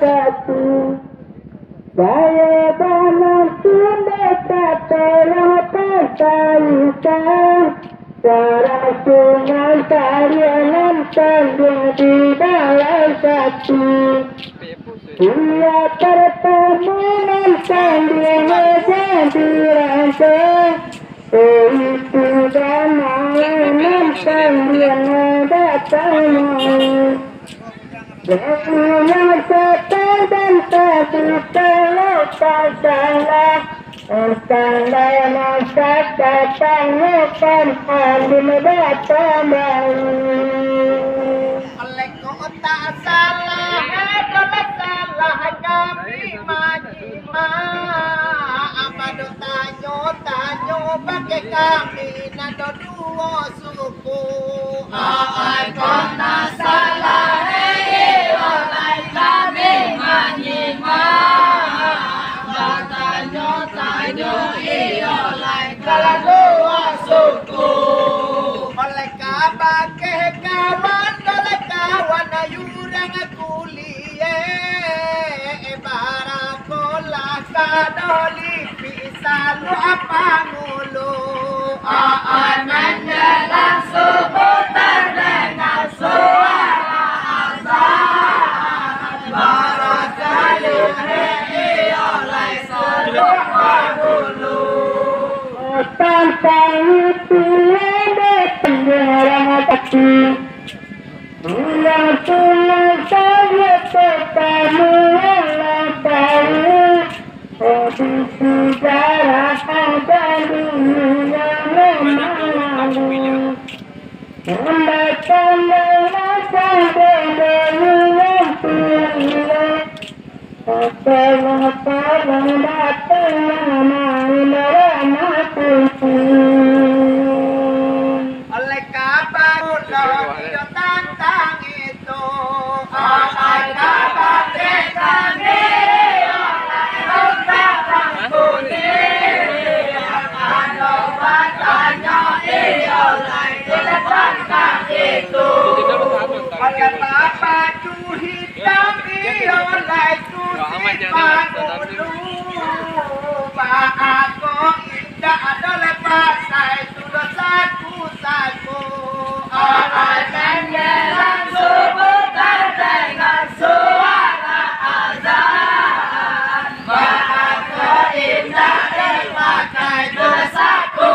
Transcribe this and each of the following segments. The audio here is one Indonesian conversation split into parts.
satu. Saya dalam sumber kata yang terkaitan. Cara sungai kalian tanggung di dalam satu. Dia bertemu dan sambil menjadi raja. Itu damai sambil datang. Dengan setan dan satu terlupa salah. Standai masa katanya kan halim datang oleh kau tak salah adalah salah kami majima amado tanyo pakai kami nado dua suku kau tak salah oleh kami majima tanyo oleh kalau dua suku oleh kabake kawan oleh kawan ayurang kuliye barakola kadoli pisalu apa ngulu menjelang subuh terdengar suara azan barakali oleh seluruh bulu tanpa itu ada penjarang hati. Yang tulus saya bertemu yang tahu. Di sejarah ada dunia lalu. Membaca merasa dengan pilihan. Tolong datang oleh kabar lo tantang itu oleh kabar kami oleh tantang putih kalau batanya oleh tantang itu oleh papa hitam oleh sifat aku indah adalah pasai sudah saku menjelang subuh terdengar suara azan aku indah dipakai sudah saku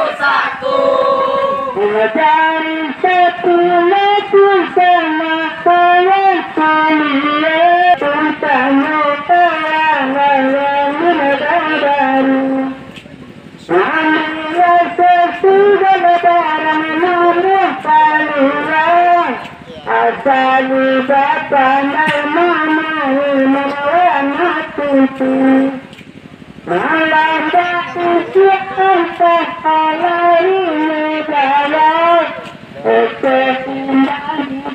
dari satu lagu sama saya kuliah tentang perangan baru. Sesudah lebaran nomor paling asal bapa dan mama menawana tutu malam usian pahalai negara sehingga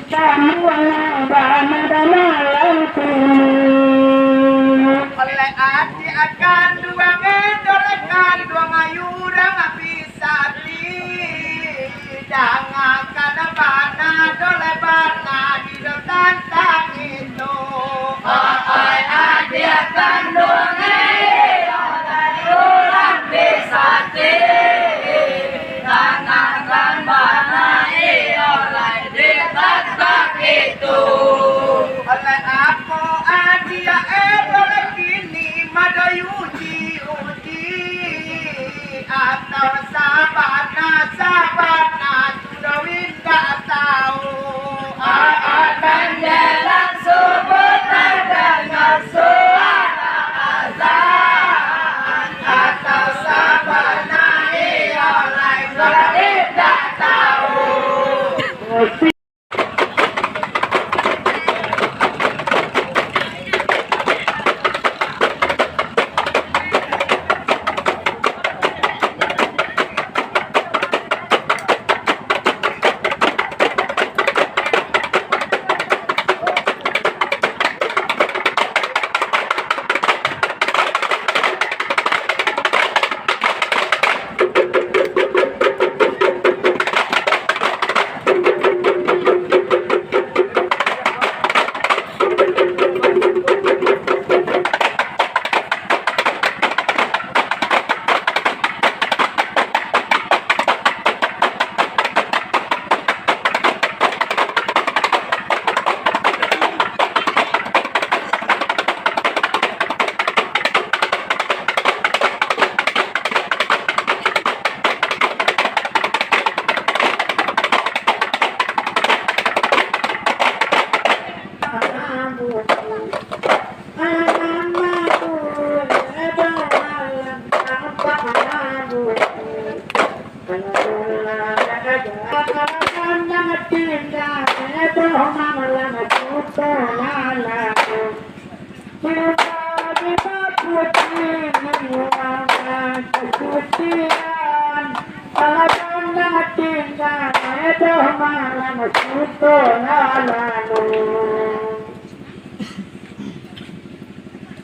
semua bana dan malam oleh hati akan dua mendolekan dua mayurang bisa jangan karena bana dole bana di tantang itu hati akan dua mendolekan bisa jangan bana oleh di tantang itu oleh aku adia oleh kini madayuji atau sabana sudah winda tahu menjelang subuh terdengar suara azan atau sabana oleh sudah winda tahu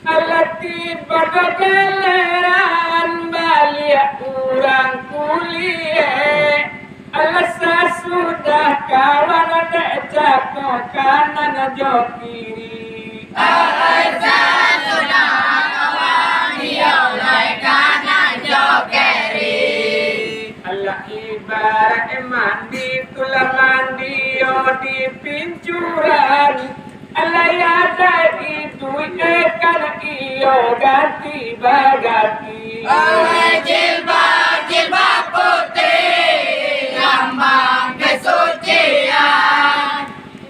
Alati pada geleran balik kurang kuliah. Alasa sudah kawan ada jatuh kanan jauh kiri. Alasa sudah kawan dia lai kanan jauh kiri. Allah ibarat mandi tulang mandi yo di pincuran. Allah ya dari duit kan iyo ganti bagati. Oleh jilbab putih lambang kesucian.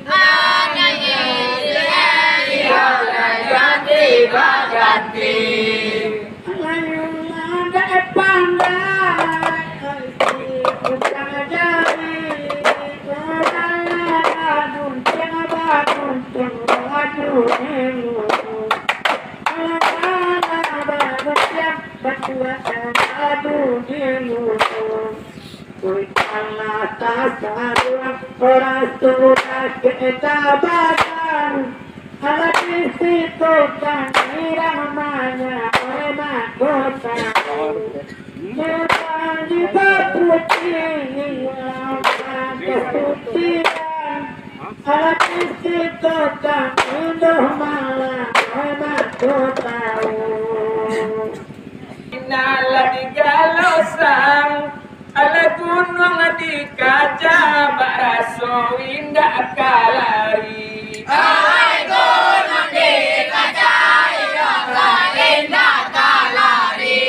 Ananya iyo lai ganti bagati. Inala di galosang, ala gunung di kaca, baraso indah kalari. Ay gunung di kaca, indah kalari.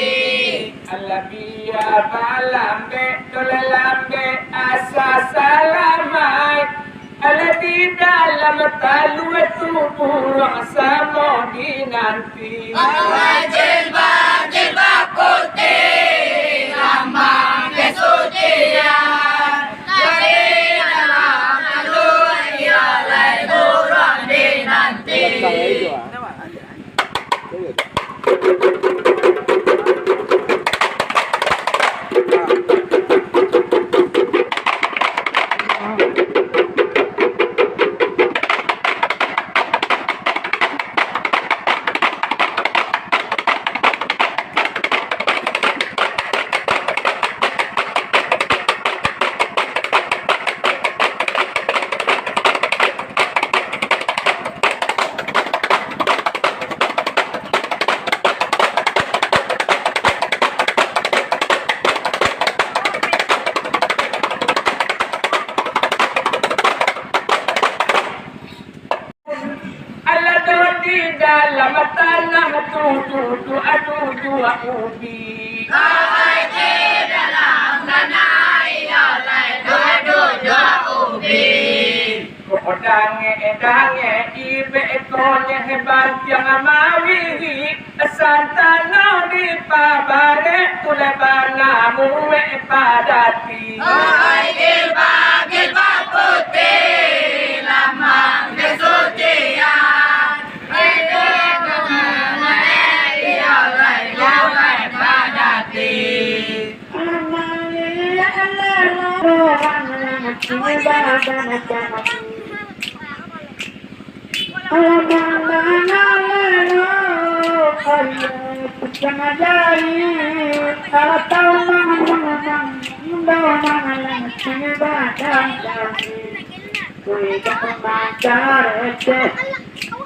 Ala biya balambe, dole lambe, asa salamai. Ala di dalam talu itu pulang sama dinanti. Oleh jilbab putih lambang kesucian. Dari dalam talu ia lai burung dinanti. Di dalam tanah tutu adu ubi. Ay di dalam tanah ia lai dua ubi. Dange ibe konye hebat yang amawi. Santana di pabare tule bana muwe padati. Ay jilbab putih lambang kesucian.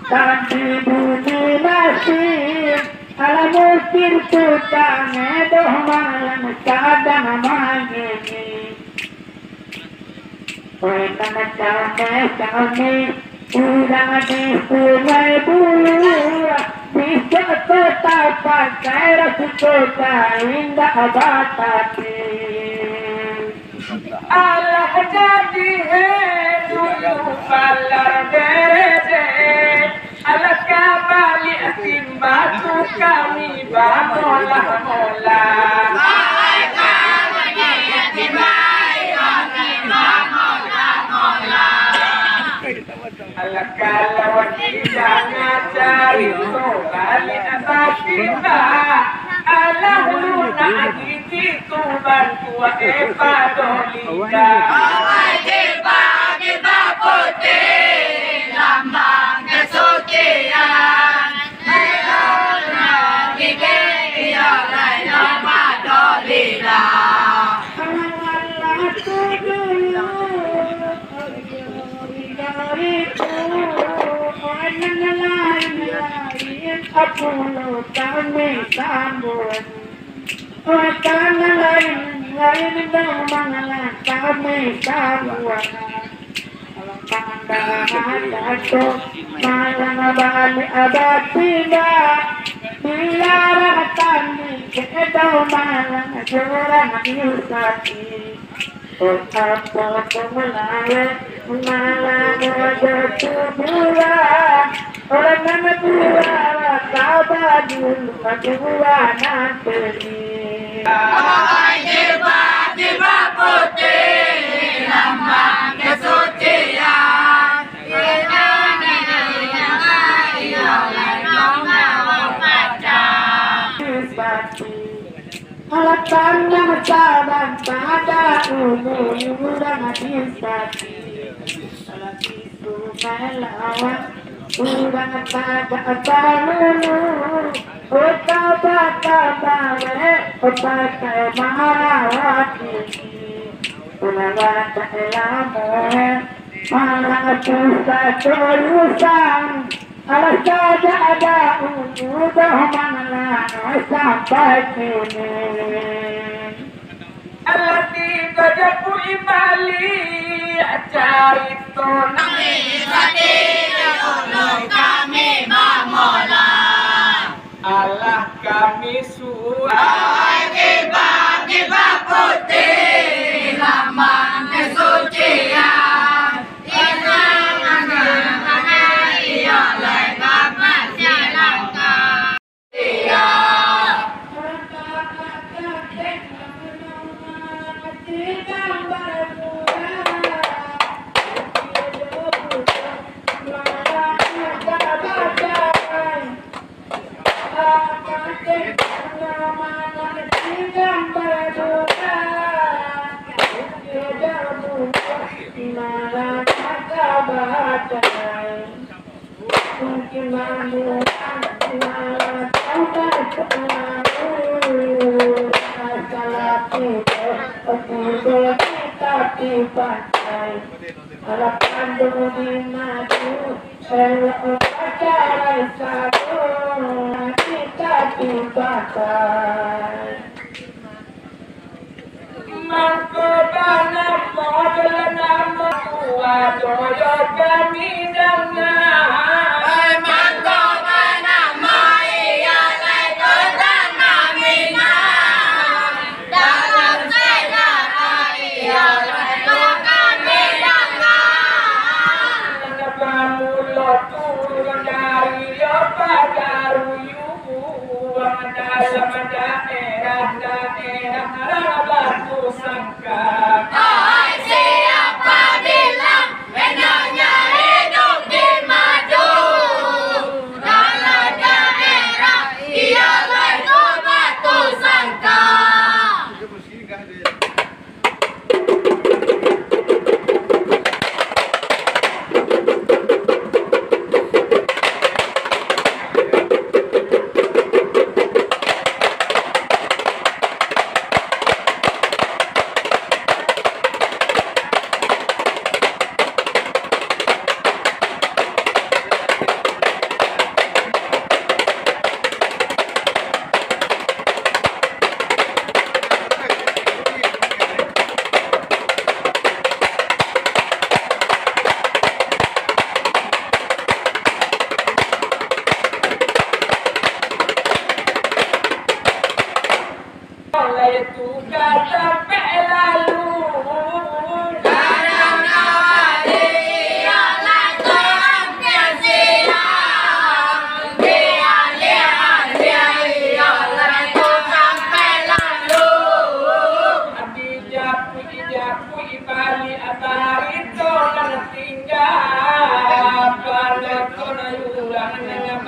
Tanti bumi nasib alamu kirtu tange doh malam kadang mangini. Kami udah di sungai bulu bisa kota pakai rasu kota indah batati. Allah jadi dulu balar dede Allah kabali timbatu kami bamola mola Allah kalau tidak ngajari kembali abatimba Allah luna gitu bantu epadolika Apolo kami sambut Tangan lain dalam mangalan kami sambut Pandangan jatuh malang bali abad pindah Biar kami kedau malang jurang disati Apa pemulai malang jatuh bulan Orang nama dua sabar dulu kedua nanti Alatan yang sabar pada umur dan disati Alat itu melawan Urang pada balulu Otak-otak-otak Otak-otak-otak Ulawat elamu Malang susah tulisan Alas saja ada udah malang sampai kini Allah tidak japu imali cari tonang Allah kami suai Harapan di maju, elok pacaran satu, kita dibatai. Mangkobana model nama tua doyo kami dengar. Daerah batu sangka Siapa bilang enaknya hidup di maju dalam daerah ialah itu batu sangka. Oleh tugas sampai lalu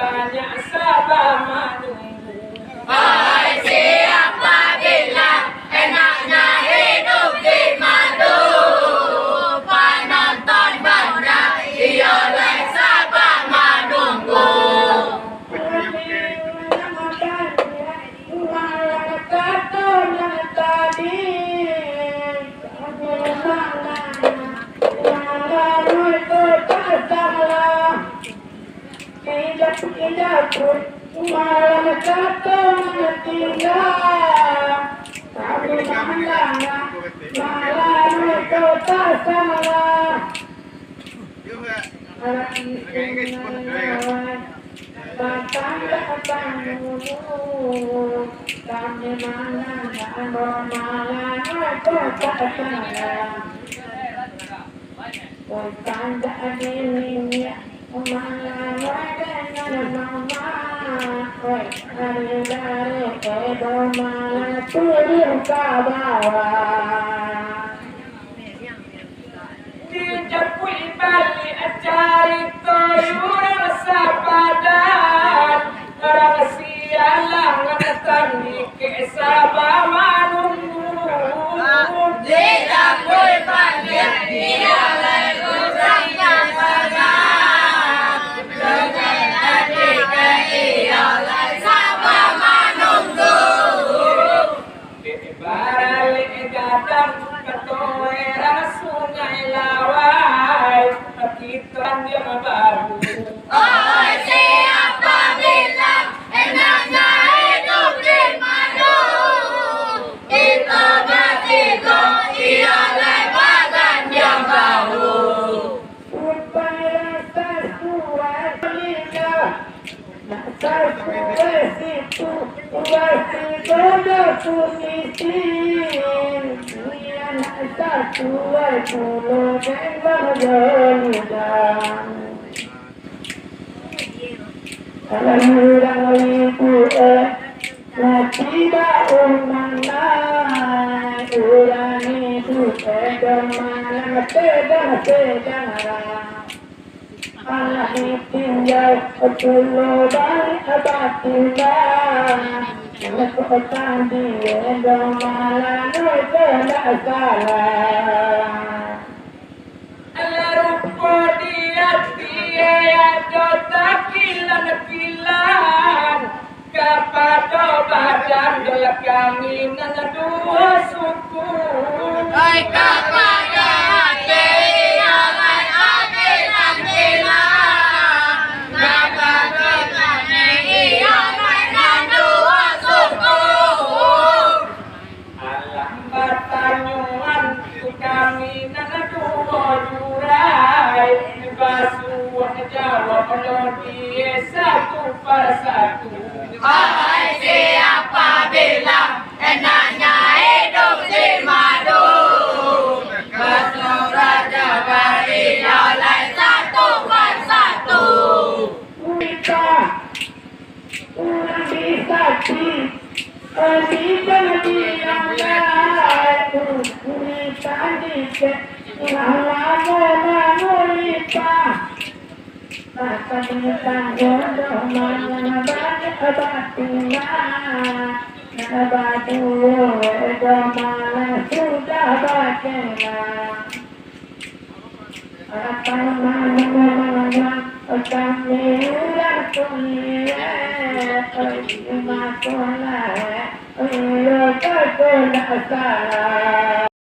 banyak sabar menunggu. Hai siapa bilang enaknya hidup di madu? Penonton banyak, ialah sabar menunggu. Dijapui balik cari toyuran sabadan. Orang sialang ngetani ke sabah menunggu. Dijapui balik ialah kusang sabadan. Sejati ke ialah sabar menunggu. Balik gadang ketoeran sungai lawai. Kita dia baru. Oh siapa bilang enaknya hidup di madu? Kita bertiga ialah badan yang bau. Allah tinggal sepuluh balik abadilah. Lekotan dia domalan tidak salah. Rupa dia tiada takilan kepada badan kami dua suku. Hai kepada hati ialah tampilan. Kepada kami ialah dua suku. Alam batanyuan kami dua jurai. Basuh jawab dia satu persatu. Hai siapa bilang enaknya hidup di madu? Bersurat jabar ialah satu persatu. Kita ulang disati, kita diangkat, kita dicek, kita Patamitan jodoh mana banyak batilah. Nabadu mana sudah batilah. Apa mana kami ulang kuliah. Terima kasih. Iya kau tak salah.